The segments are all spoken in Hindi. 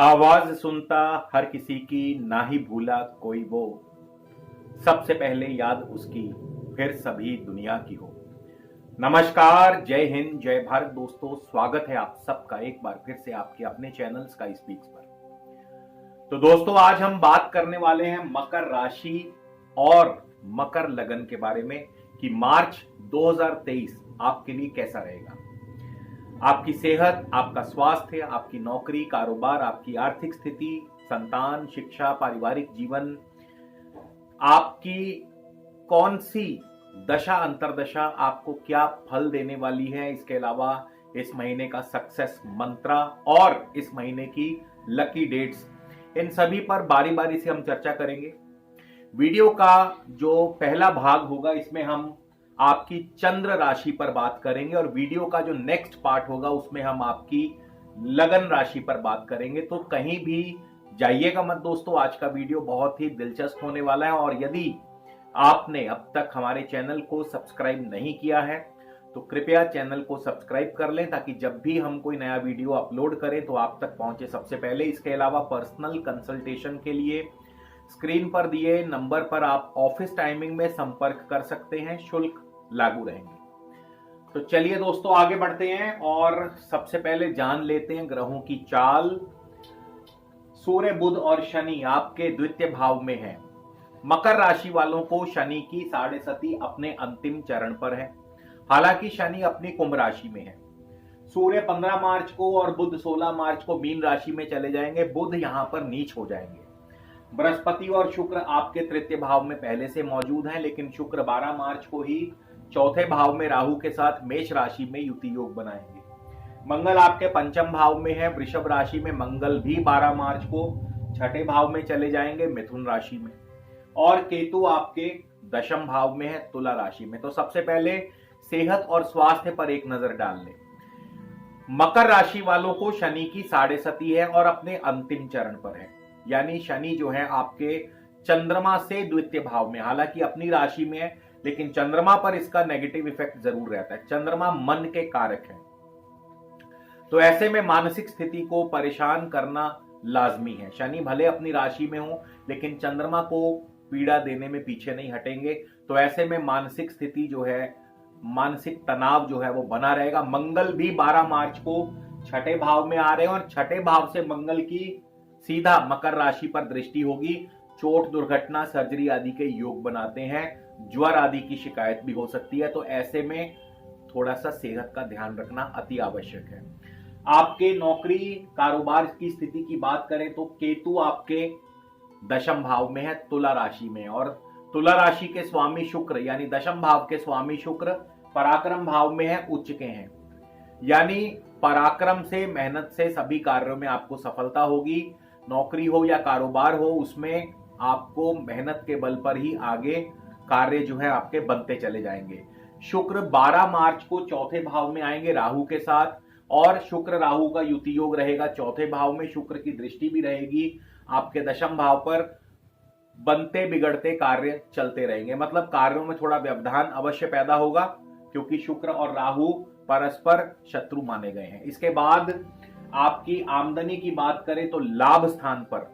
आवाज सुनता हर किसी की, ना ही भूला कोई वो। सबसे पहले याद उसकी, फिर सभी दुनिया की हो। नमस्कार, जय हिंद, जय भारत दोस्तों। स्वागत है आप सबका एक बार फिर से आपके अपने चैनल स्काई स्पीक्स पर। तो दोस्तों, आज हम बात करने वाले हैं मकर राशि और मकर लगन के बारे में कि मार्च 2023 आपके लिए कैसा रहेगा। आपकी सेहत, आपका स्वास्थ्य, आपकी नौकरी, कारोबार, आपकी आर्थिक स्थिति, संतान, शिक्षा, पारिवारिक जीवन, आपकी कौन सी दशा अंतरदशा आपको क्या फल देने वाली है। इसके अलावा इस महीने का सक्सेस मंत्रा और इस महीने की लकी डेट्स, इन सभी पर बारी बारी से हम चर्चा करेंगे। वीडियो का जो पहला भाग होगा इसमें हम आपकी चंद्र राशि पर बात करेंगे और वीडियो का जो नेक्स्ट पार्ट होगा उसमें हम आपकी लगन राशि पर बात करेंगे। तो कहीं भी जाइएगा मत दोस्तों, आज का वीडियो बहुत ही दिलचस्प होने वाला है। और यदि आपने अब तक हमारे चैनल को सब्सक्राइब नहीं किया है तो कृपया चैनल को सब्सक्राइब कर लें, ताकि जब भी हम कोई नया वीडियो अपलोड करें तो आप तक पहुंचे सबसे पहले। इसके अलावा पर्सनल कंसल्टेशन के लिए स्क्रीन पर दिए नंबर पर आप ऑफिस टाइमिंग में संपर्क कर सकते हैं, शुल्क लागू रहेंगे। तो चलिए दोस्तों, आगे बढ़ते हैं और सबसे पहले जान लेते हैं ग्रहों की चाल। सूर्य, बुध और शनि आपके द्वितीय भाव में हैं। मकर राशि वालों को शनि की साढ़े सती अपने अंतिम चरण पर है। हालांकि शनि अपनी कुंभ राशि में है। सूर्य 15 मार्च को और बुध 16 मार्च को मीन राशि में चले जाएंगे। बुध यहां पर नीच हो जाएंगे। बृहस्पति और शुक्र आपके तृतीय भाव में पहले से मौजूद हैं, लेकिन शुक्र 12 मार्च को ही चौथे भाव में राहु के साथ मेष राशि में युति योग बनाएंगे। मंगल आपके पंचम भाव में है। वृषभ राशि में मंगल भी 12 मार्च को छठे भाव में चले जाएंगे, मिथुन राशि में। और केतु आपके दशम भाव में है, तुला राशि में। तो सबसे पहले सेहत और स्वास्थ्य पर एक नजर डाल लें। मकर राशि वालों को शनि की साढ़े सती है और अपने अंतिम चरण पर है। यानी शनि जो है आपके चंद्रमा से द्वितीय भाव में, हालांकि अपनी राशि में है, लेकिन चंद्रमा पर इसका नेगेटिव इफेक्ट जरूर रहता है। चंद्रमा मन के कारक है, तो ऐसे में मानसिक स्थिति को परेशान करना लाजमी है। शनि भले अपनी राशि में हो, लेकिन चंद्रमा को पीड़ा देने में पीछे नहीं हटेंगे। तो ऐसे में मानसिक स्थिति जो है, मानसिक तनाव जो है वो बना रहेगा। मंगल भी 12 मार्च को छठे भाव में आ रहे हैं और छठे भाव से मंगल की सीधा मकर राशि पर दृष्टि होगी। चोट, दुर्घटना, सर्जरी आदि के योग बनाते हैं। ज्वर आदि की शिकायत भी हो सकती है। तो ऐसे में थोड़ा सा सेहत का ध्यान रखना अति आवश्यक है। आपके नौकरी कारोबार की स्थिति की बात करें तो केतु आपके दशम भाव में है, तुला राशि में। और तुला राशि के स्वामी शुक्र, यानी दशम भाव के स्वामी शुक्र पराक्रम भाव में है, उच्च के हैं। यानी पराक्रम से, मेहनत से सभी कार्यों में आपको सफलता होगी। नौकरी हो या कारोबार हो, उसमें आपको मेहनत के बल पर ही आगे कार्य जो है आपके बनते चले जाएंगे। शुक्र 12 मार्च को चौथे भाव में आएंगे राहु के साथ, और शुक्र राहु का युति योग रहेगा चौथे भाव में। शुक्र की दृष्टि भी रहेगी आपके दशम भाव पर। बनते बिगड़ते कार्य चलते रहेंगे, मतलब कार्यों में थोड़ा व्यवधान अवश्य पैदा होगा, क्योंकि शुक्र और राहु परस्पर शत्रु माने गए हैं। इसके बाद आपकी आमदनी की बात करें तो लाभ स्थान पर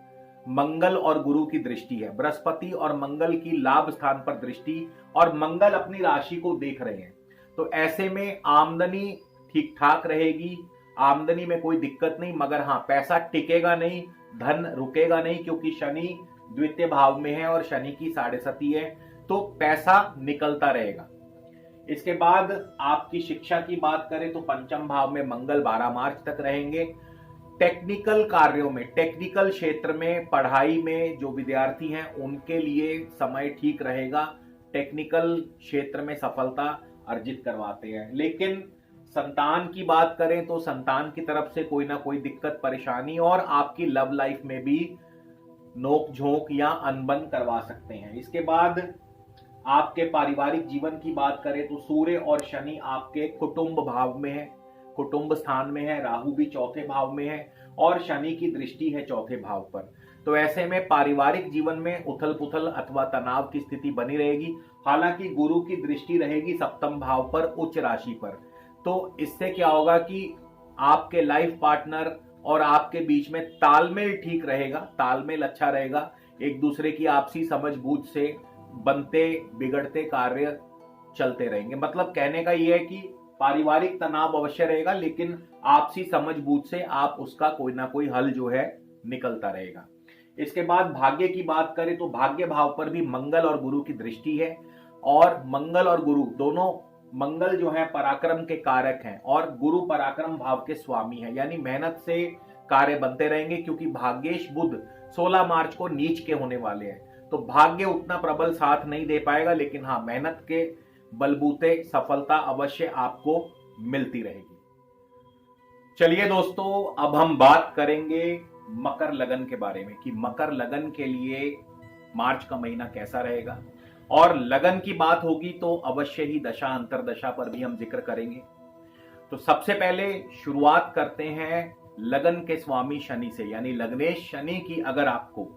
मंगल और गुरु की दृष्टि है। बृहस्पति और मंगल की लाभ स्थान पर दृष्टि, और मंगल अपनी राशि को देख रहे हैं। तो ऐसे में आमदनी ठीक ठाक रहेगी, आमदनी में कोई दिक्कत नहीं। मगर हाँ, पैसा टिकेगा नहीं, धन रुकेगा नहीं, क्योंकि शनि द्वितीय भाव में है और शनि की साढ़े सती है, तो पैसा निकलता रहेगा। इसके बाद आपकी शिक्षा की बात करें तो पंचम भाव में मंगल 12 मार्च तक रहेंगे। टेक्निकल कार्यों में, टेक्निकल क्षेत्र में, पढ़ाई में जो विद्यार्थी हैं उनके लिए समय ठीक रहेगा। टेक्निकल क्षेत्र में सफलता अर्जित करवाते हैं। लेकिन संतान की बात करें तो संतान की तरफ से कोई ना कोई दिक्कत परेशानी और आपकी लव लाइफ में भी नोक झोंक या अनबन करवा सकते हैं। इसके बाद आपके पारिवारिक जीवन की बात करें तो सूर्य और शनि आपके कुटुंब भाव में है, कुटुंब स्थान में है। राहु भी चौथे भाव में है और शनि की दृष्टि है चौथे भाव पर। तो ऐसे में पारिवारिक जीवन में उथल पुथल अथवा तनाव की स्थिति बनी रहेगी। हालांकि गुरु की दृष्टि रहेगी सप्तम भाव पर, उच्च राशि पर। तो इससे क्या होगा कि आपके लाइफ पार्टनर और आपके बीच में तालमेल ठीक रहेगा, तालमेल अच्छा रहेगा, एक दूसरे की आपसी समझ बूझ से बनते बिगड़ते कार्य चलते रहेंगे। मतलब कहने का यह है कि पारिवारिक तनाव अवश्य रहेगा, लेकिन आपसी समझ बूझ से आप उसका कोई ना कोई हल जो है निकलता रहेगा। इसके बाद भाग्य की बात करें तो भाग्य भाव पर भी मंगल और गुरु की दृष्टि है, और मंगल और गुरु दोनों, मंगल जो है पराक्रम के कारक हैं और गुरु पराक्रम भाव के स्वामी हैं, यानी मेहनत से कार्य बनते रहेंगे, क्योंकि भाग्येश बुध 16 मार्च को नीच के होने वाले हैं। तो भाग्य उतना प्रबल साथ नहीं दे पाएगा, लेकिन हाँ, मेहनत के बलबूते सफलता अवश्य आपको मिलती रहेगी। चलिए दोस्तों, अब हम बात करेंगे मकर लगन के बारे में कि मकर लगन के लिए मार्च का महीना कैसा रहेगा। और लगन की बात होगी तो अवश्य ही दशा अंतरदशा पर भी हम जिक्र करेंगे। तो सबसे पहले शुरुआत करते हैं लगन के स्वामी शनि से, यानी लग्नेश शनि की अगर आपको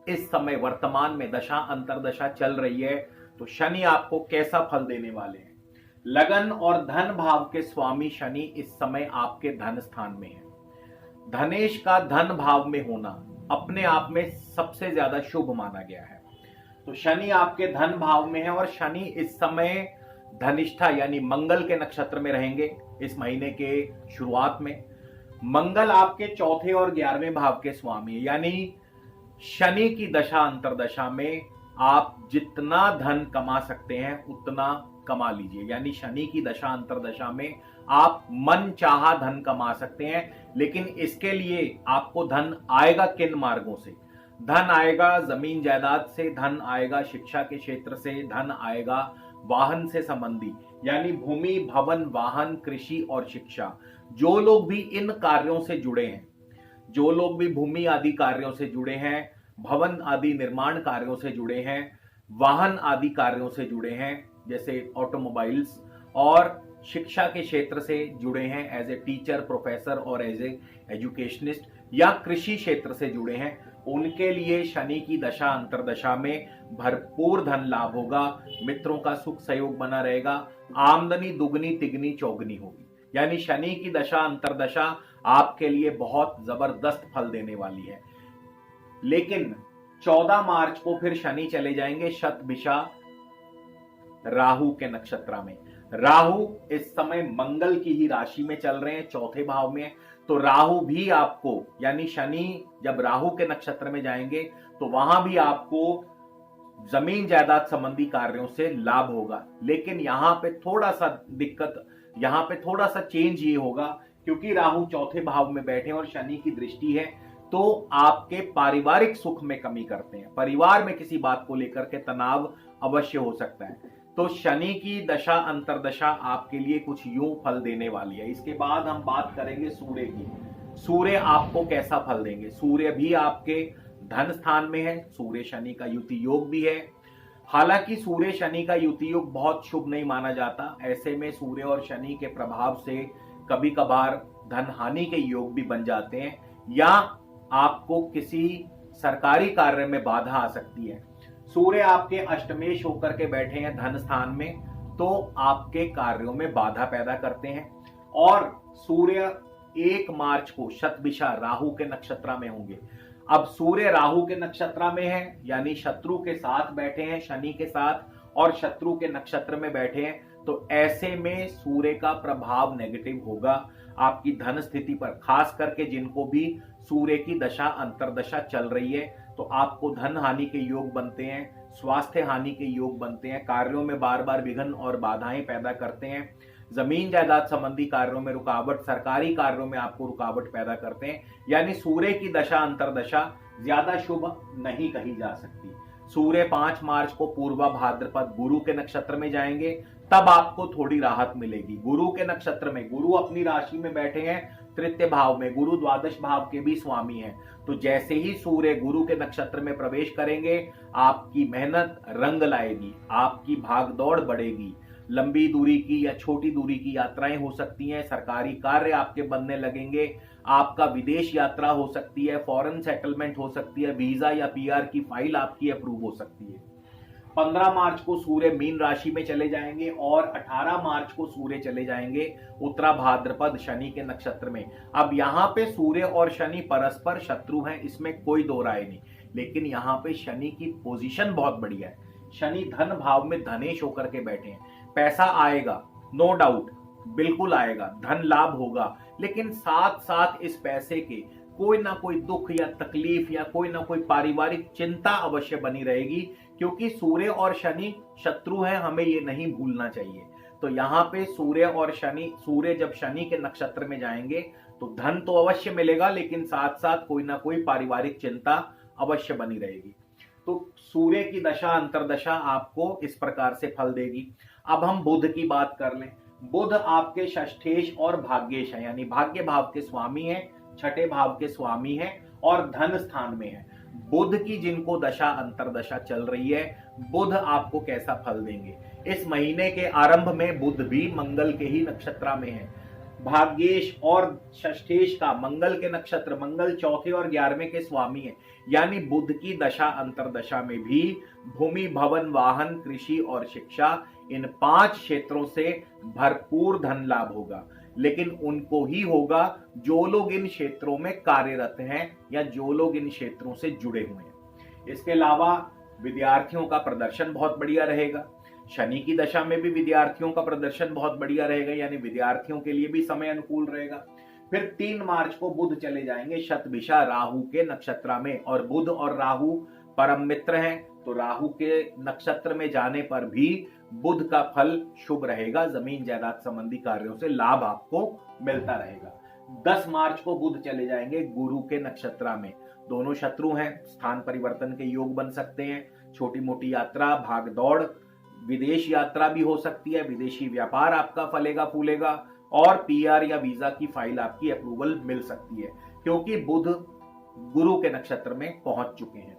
इस समय वर्तमान में दशा अंतरदशा चल रही है तो शनि आपको कैसा फल देने वाले हैं। लगन और धन भाव के स्वामी शनि इस समय आपके धन स्थान में है। धनेश का धन भाव में होना अपने आप में सबसे ज्यादा शुभ माना गया है। तो शनि आपके धन भाव में है और शनि इस समय धनिष्ठा यानी मंगल के नक्षत्र में रहेंगे इस महीने के शुरुआत में। मंगल आपके चौथे और 11वें भाव के स्वामी है, यानी शनि की दशा अंतरदशा में आप जितना धन कमा सकते हैं उतना कमा लीजिए। यानी शनि की दशा अंतरदशा में आप मन चाहा धन कमा सकते हैं, लेकिन इसके लिए आपको धन आएगा किन मार्गों से? धन आएगा जमीन जायदाद से, धन आएगा शिक्षा के क्षेत्र से, धन आएगा वाहन से संबंधी, यानी भूमि, भवन, वाहन, कृषि और शिक्षा। जो लोग भी इन कार्यों से जुड़े हैं, जो लोग भी भूमि आदि कार्यों से जुड़े हैं, भवन आदि निर्माण कार्यों से जुड़े हैं, वाहन आदि कार्यों से जुड़े हैं जैसे ऑटोमोबाइल्स, और शिक्षा के क्षेत्र से जुड़े हैं एज ए टीचर, प्रोफेसर और एज ए एजुकेशनिस्ट, या कृषि क्षेत्र से जुड़े हैं, उनके लिए शनि की दशा अंतरदशा में भरपूर धन लाभ होगा। मित्रों का सुख सहयोग बना रहेगा, आमदनी दुगनी तिगनी चौगनी होगी। यानी शनि की दशा अंतरदशा आपके लिए बहुत जबरदस्त फल देने वाली है। लेकिन 14 मार्च को फिर शनि चले जाएंगे शतभिषा राहु के नक्षत्र में। राहु इस समय मंगल की ही राशि में चल रहे हैं, चौथे भाव में। तो राहु भी आपको, यानी शनि जब राहु के नक्षत्र में जाएंगे तो वहां भी आपको जमीन जायदाद संबंधी कार्यों से लाभ होगा। लेकिन यहां पे थोड़ा सा दिक्कत, यहां पे थोड़ा सा चेंज ये होगा, क्योंकि राहु चौथे भाव में बैठे और शनि की दृष्टि है, तो आपके पारिवारिक सुख में कमी करते हैं। परिवार में किसी बात को लेकर के तनाव अवश्य हो सकता है। तो शनि की दशा अंतरदशा आपके लिए कुछ यूं फल देने वाली है। इसके बाद हम बात करेंगे सूर्य की। सूर्य आपको कैसा फल देंगे? सूर्य भी आपके धन स्थान में है, सूर्य शनि का युति योग भी है। हालांकि सूर्य शनि का युति योग बहुत शुभ नहीं माना जाता। ऐसे में सूर्य और शनि के प्रभाव से कभी कभार धन हानि के योग भी बन जाते हैं, या आपको किसी सरकारी कार्य में बाधा आ सकती है। सूर्य आपके अष्टमेश होकर के बैठे हैं धन स्थान में, तो आपके कार्यों में बाधा पैदा करते हैं। और सूर्य 1 मार्च को शतभिषा राहु के नक्षत्र में होंगे। अब सूर्य राहु के नक्षत्र में है, यानी शत्रु के साथ बैठे हैं, शनि के साथ, और शत्रु के नक्षत्र में बैठे हैं, तो ऐसे में सूर्य का प्रभाव नेगेटिव होगा आपकी धन स्थिति पर। खास करके जिनको भी सूर्य की दशा अंतरदशा चल रही है, तो आपको धन हानि के योग बनते हैं, स्वास्थ्य हानि के योग बनते हैं, कार्यों में बार बार विघ्न और बाधाएं पैदा करते हैं, जमीन जायदाद संबंधी कार्यों में रुकावट, सरकारी कार्यों में आपको रुकावट पैदा करते हैं। यानी सूर्य की दशा अंतरदशा ज्यादा शुभ नहीं कही जा सकती। सूर्य 5 मार्च को पूर्वा भाद्रपद गुरु के नक्षत्र में जाएंगे, तब आपको थोड़ी राहत मिलेगी। गुरु के नक्षत्र में, गुरु अपनी राशि में बैठे हैं तृतीय भाव में, गुरु द्वादश भाव के भी स्वामी हैं। तो जैसे ही सूर्य गुरु के नक्षत्र में प्रवेश करेंगे, आपकी मेहनत रंग लाएगी, आपकी भागदौड़ बढ़ेगी, लंबी दूरी की या छोटी दूरी की यात्राएं हो सकती हैं, सरकारी कार्य आपके बनने लगेंगे, आपका विदेश यात्रा हो सकती है, फॉरेन सेटलमेंट हो सकती है, वीजा या पीआर की फाइल आपकी अप्रूव हो सकती है। 15 मार्च को सूर्य मीन राशि में चले जाएंगे और 18 मार्च को सूर्य चले जाएंगे उत्तरा भाद्रपद शनि के नक्षत्र में। अब यहाँ पे सूर्य और शनि परस्पर शत्रु हैं, इसमें कोई दो राय नहीं, लेकिन यहाँ पे शनि की पोजीशन बहुत बढ़िया है। शनि धन भाव में धनेश होकर के बैठे हैं, पैसा आएगा, नो डाउट, बिल्कुल आएगा, धन लाभ होगा, लेकिन साथ साथ इस पैसे के कोई ना कोई दुख या तकलीफ या कोई ना कोई पारिवारिक चिंता अवश्य बनी रहेगी, क्योंकि सूर्य और शनि शत्रु हैं, हमें ये नहीं भूलना चाहिए। तो यहाँ पे सूर्य और शनि, सूर्य जब शनि के नक्षत्र में जाएंगे तो धन तो अवश्य मिलेगा, लेकिन साथ साथ कोई ना कोई पारिवारिक चिंता अवश्य बनी रहेगी। तो सूर्य की दशा अंतरदशा आपको इस प्रकार से फल देगी। अब हम बुध की बात कर लें। बुध आपके षष्ठेश और भाग्येश है, यानी भाग्य भाव के स्वामी है, छठे भाव के स्वामी है और धन स्थान में है। बुध की जिनको दशा अंतरदशा चल रही है, बुध आपको कैसा फल देंगे? इस महीने के आरंभ में बुध भी मंगल के ही नक्षत्र में है। भाग्येश और षष्ठेश का मंगल के नक्षत्र, मंगल चौथे और 11वें के स्वामी है, यानी बुध की दशा अंतरदशा में भी भूमि, भवन, वाहन, कृषि और शिक्षा, इन 5 क्षेत्रों से भरपूर धन लाभ होगा। लेकिन उनको ही होगा जो लोग इन क्षेत्रों में कार्यरत हैं या जो लोग इन क्षेत्रों से जुड़े हुए हैं। इसके अलावा विद्यार्थियों का प्रदर्शन बहुत बढ़िया रहेगा। शनि की दशा में भी विद्यार्थियों का प्रदर्शन बहुत बढ़िया रहेगा, यानी विद्यार्थियों के लिए भी समय अनुकूल रहेगा। फिर 3 मार्च को बुध चले जाएंगे शतभिषा राहु के नक्षत्र में, और बुध और राहु परम मित्र हैं, तो राहु के नक्षत्र में जाने पर भी बुध का फल शुभ रहेगा। जमीन जायदाद संबंधी कार्यों से लाभ आपको मिलता रहेगा। 10 मार्च को बुध चले जाएंगे गुरु के नक्षत्र में। दोनों शत्रु हैं, स्थान परिवर्तन के योग बन सकते हैं, छोटी मोटी यात्रा, भाग दौड़, विदेश यात्रा भी हो सकती है, विदेशी व्यापार आपका फलेगा फूलेगा, और पीआर या वीजा की फाइल आपकी अप्रूवल मिल सकती है, क्योंकि बुध गुरु के नक्षत्र में पहुंच चुके हैं।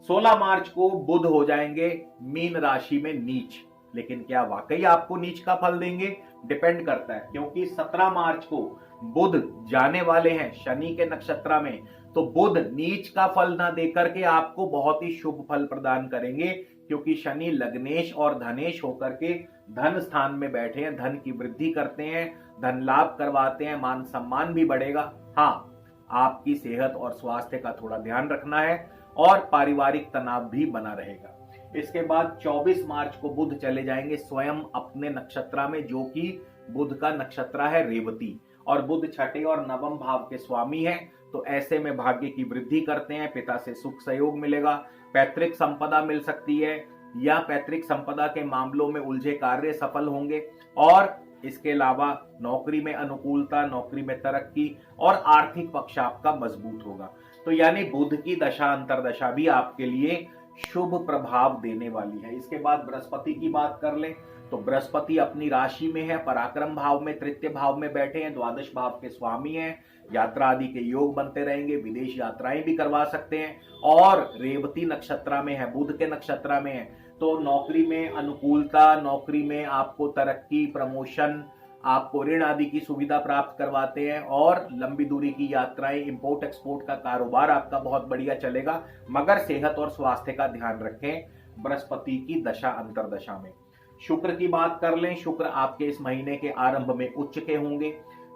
16 मार्च को बुध हो जाएंगे मीन राशि में नीच, लेकिन क्या वाकई आपको नीच का फल देंगे? डिपेंड करता है, क्योंकि 17 मार्च को बुध जाने वाले हैं शनि के नक्षत्र में, तो बुध नीच का फल ना देकर के आपको बहुत ही शुभ फल प्रदान करेंगे, क्योंकि शनि लग्नेश और धनेश होकर के धन स्थान में बैठे हैं, धन की वृद्धि करते हैं, धन लाभ करवाते हैं, मान सम्मान भी बढ़ेगा। हाँ, आपकी सेहत और स्वास्थ्य का थोड़ा ध्यान रखना है और पारिवारिक तनाव भी बना रहेगा। इसके बाद 24 मार्च को बुध चले जाएंगे स्वयं अपने नक्षत्र में, जो कि बुध का नक्षत्र है रेवती, और बुध छठे और नवम भाव के स्वामी है, तो ऐसे में भाग्य की वृद्धि करते हैं, पिता से सुख सहयोग मिलेगा, पैतृक संपदा मिल सकती है, या पैतृक संपदा के मामलों में उलझे कार्य सफल होंगे, और इसके अलावा नौकरी में अनुकूलता, नौकरी में तरक्की और आर्थिक पक्ष आपका मजबूत होगा। तो यानी बुध की दशा अंतरदशा भी आपके लिए शुभ प्रभाव देने वाली है। इसके बाद बृहस्पति की बात कर लें तो बृहस्पति अपनी राशि में है, पराक्रम भाव में, तृतीय भाव में बैठे हैं, द्वादश भाव के स्वामी हैं, यात्रा आदि के योग बनते रहेंगे, विदेश यात्राएं भी करवा सकते हैं, और रेवती नक्षत्र में है, बुध के नक्षत्र में है, तो नौकरी में अनुकूलता, नौकरी में आपको तरक्की, प्रमोशन, आपको ऋण आदि की सुविधा प्राप्त करवाते हैं, और लंबी दूरी की यात्राएं, इंपोर्ट एक्सपोर्ट का कारोबार आपका बहुत बढ़िया चलेगा, मगर सेहत और स्वास्थ्य का ध्यान रखें बृहस्पति की दशा अंतरदशा में। शुक्र की बात कर लें, शुक्र आपके इस महीने के आरंभ में उच्च के होंगे।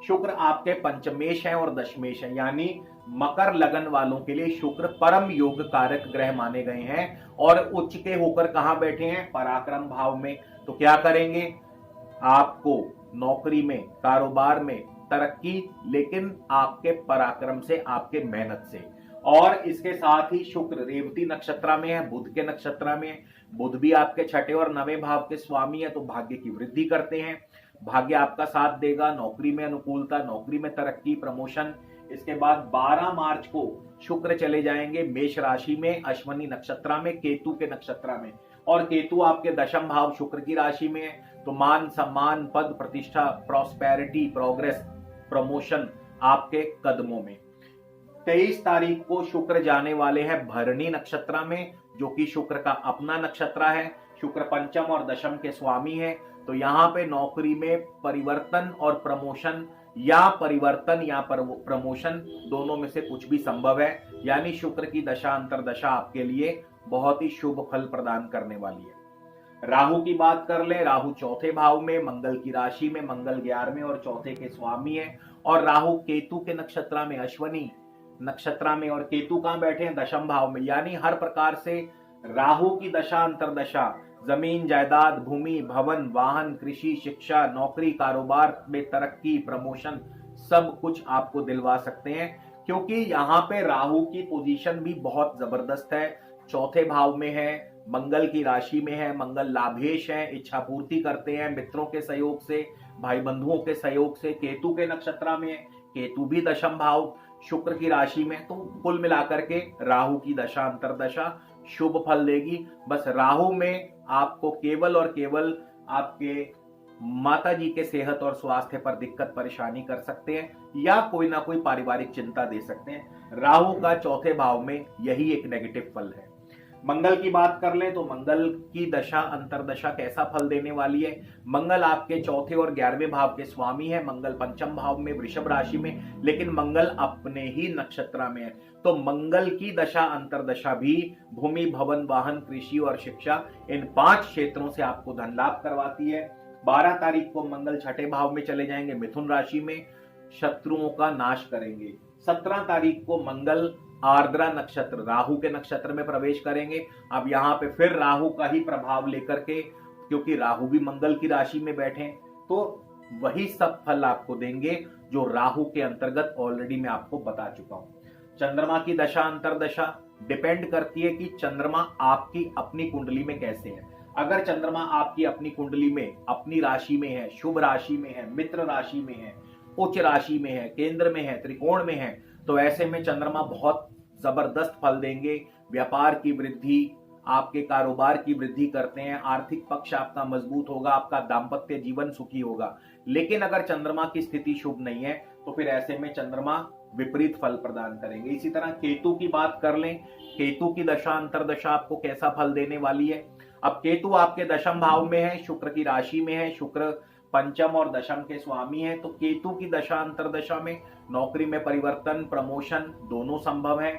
शुक्र आपके पंचमेश हैं और दशमेश हैं, यानी मकर लगन वालों के लिए शुक्र परम योग कारक ग्रह माने गए हैं, और उच्च के होकर कहां बैठे हैं? पराक्रम भाव में। तो क्या करेंगे? आपको नौकरी में, कारोबार में तरक्की, लेकिन आपके पराक्रम से, आपके मेहनत से। और इसके साथ ही शुक्र रेवती नक्षत्र में है, बुध के नक्षत्र में। बुध भी आपके छठे और नवें भाव के स्वामी है, तो भाग्य की वृद्धि करते हैं, भाग्य आपका साथ देगा, नौकरी में अनुकूलता, नौकरी में तरक्की, प्रमोशन। इसके बाद 12 मार्च को शुक्र चले जाएंगे मेष राशि में, अश्विनी नक्षत्र में, केतु के नक्षत्र में, और केतु आपके दशम भाव शुक्र की राशि में है, तो मान सम्मान, पद प्रतिष्ठा, प्रॉस्पेरिटी, प्रोग्रेस, प्रमोशन आपके कदमों में। 23 तारीख को शुक्र जाने वाले हैं भरणी नक्षत्र में, जो कि शुक्र का अपना नक्षत्र है। शुक्र पंचम और दशम के स्वामी है, तो यहाँ पे नौकरी में परिवर्तन और प्रमोशन, या परिवर्तन या प्रमोशन, दोनों में से कुछ भी संभव है। यानी शुक्र की दशा अंतरदशा आपके लिए बहुत ही शुभ फल प्रदान करने वाली है। राहु की बात कर ले, राहु चौथे भाव में, मंगल की राशि में, मंगल 11वें और चौथे के स्वामी है। और राहु केतु के नक्षत्र में, अश्वनी नक्षत्र में, और केतु कहां बैठे हैं? दशम भाव में। यानी हर प्रकार से राहु की दशा अंतरदशा जमीन जायदाद, भूमि, भवन, वाहन, कृषि, शिक्षा, नौकरी, कारोबार में तरक्की, प्रमोशन, सब कुछ आपको दिलवा सकते हैं, क्योंकि यहाँ पे राहु की पोजीशन भी बहुत जबरदस्त है। चौथे भाव में है, मंगल की राशि में है, मंगल लाभेश है, इच्छा पूर्ति करते हैं मित्रों के सहयोग से, भाई बंधुओं के सहयोग से। केतु के नक्षत्र में है, केतु भी दशम भाव शुक्र की राशि में। तो कुल मिलाकर के राहु की दशा अंतरदशा शुभ फल देगी। बस राहु में आपको केवल और केवल आपके माता जी के सेहत और स्वास्थ्य पर दिक्कत परेशानी कर सकते हैं, या कोई ना कोई पारिवारिक चिंता दे सकते हैं। राहु का चौथे भाव में यही एक नेगेटिव फल है। मंगल की बात कर लें तो मंगल की दशा अंतरदशा कैसा फल देने वाली है? मंगल आपके चौथे और 11वें भाव के स्वामी है। मंगल पंचम भाव में, वृषभ राशि में, लेकिन मंगल अपने ही नक्षत्र में है। तो मंगल की दशा अंतरदशा भी भूमि, भवन, वाहन, कृषि और शिक्षा, इन 5 क्षेत्रों से आपको धन लाभ करवाती है। 12 तारीख को मंगल छठे भाव में चले जाएंगे, मिथुन राशि में, शत्रुओं का नाश करेंगे। 17 तारीख को मंगल आर्द्रा नक्षत्र, राहु के नक्षत्र में प्रवेश करेंगे। अब यहाँ पे फिर राहु का ही प्रभाव लेकर के, क्योंकि राहु भी मंगल की राशि में बैठे, तो वही सब फल आपको देंगे जो राहु के अंतर्गत ऑलरेडी मैं आपको बता चुका हूं। चंद्रमा की दशा अंतरदशा डिपेंड करती है कि चंद्रमा आपकी अपनी कुंडली में कैसे है। अगर चंद्रमा आपकी अपनी कुंडली में, अपनी राशि में है, शुभ राशि में है, मित्र राशि में है, उच्च राशि में है, केंद्र में है, त्रिकोण में है, तो ऐसे में चंद्रमा बहुत जबरदस्त फल देंगे। व्यापार की वृद्धि, आपके कारोबार की वृद्धि करते हैं, आर्थिक पक्ष आपका मजबूत होगा, आपका दाम्पत्य जीवन सुखी होगा। लेकिन अगर चंद्रमा की स्थिति शुभ नहीं है तो फिर ऐसे में चंद्रमा विपरीत फल प्रदान करेंगे। इसी तरह केतु की बात कर लें, केतु की दशा अंतरदशा आपको कैसा फल देने वाली है? अब केतु आपके दशम भाव में है, शुक्र की राशि में है, शुक्र पंचम और दशम के स्वामी है। तो केतु की दशा अंतरदशा में नौकरी में परिवर्तन, प्रमोशन दोनों संभव है।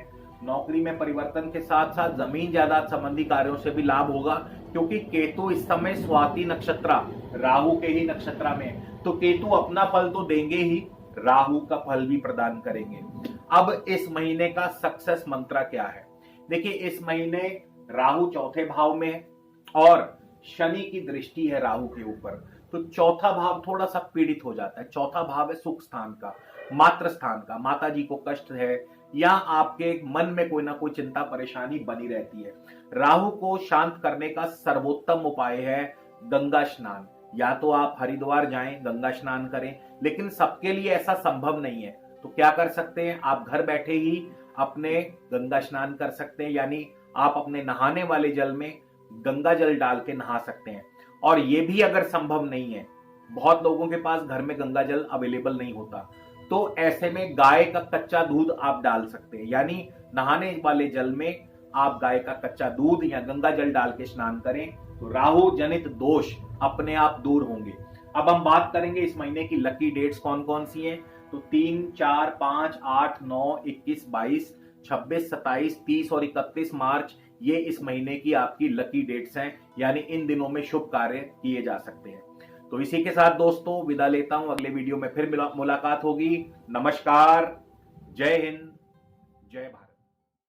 नौकरी में परिवर्तन के साथ साथ जमीन जायदाद संबंधी कार्यों से भी लाभ होगा, क्योंकि केतु इस समय स्वाति नक्षत्र, राहु के ही नक्षत्र में है। तो केतु अपना फल तो देंगे ही, राहु का फल भी प्रदान करेंगे। अब इस महीने का सक्सेस मंत्र क्या है? देखिए, इस महीने राहु चौथे भाव में है और शनि की दृष्टि है राहु के ऊपर, तो चौथा भाव थोड़ा सा पीड़ित हो जाता है। चौथा भाव है सुख स्थान का, मातृ स्थान का। माता जी को कष्ट है या आपके मन में कोई ना कोई चिंता परेशानी बनी रहती है। राहु को शांत करने का सर्वोत्तम उपाय है गंगा स्नान। या तो आप हरिद्वार जाएं, गंगा स्नान करें, लेकिन सबके लिए ऐसा संभव नहीं है। तो क्या कर सकते हैं, आप घर बैठे ही अपने गंगा स्नान कर सकते हैं, यानी आप अपने नहाने वाले जल में गंगा जल डाल के नहा सकते हैं। और ये भी अगर संभव नहीं है, बहुत लोगों के पास घर में गंगा जल अवेलेबल नहीं होता, तो ऐसे में गाय का कच्चा दूध आप डाल सकते हैं, यानी नहाने वाले जल में आप गाय का कच्चा दूध या गंगा जल डाल के स्नान करें, तो राहु जनित दोष अपने आप दूर होंगे। अब हम बात करेंगे इस महीने की लकी डेट्स कौन कौन सी हैं। तो 3, 4, 5, 8, 9, 21, 22, 26, 27, 30 और 31 मार्च, ये इस महीने की आपकी लकी डेट्स हैं, यानी इन दिनों में शुभ कार्य किए जा सकते हैं। तो इसी के साथ दोस्तों विदा लेता हूं, अगले वीडियो में फिर मुलाकात होगी। नमस्कार, जय हिंद, जय भारत।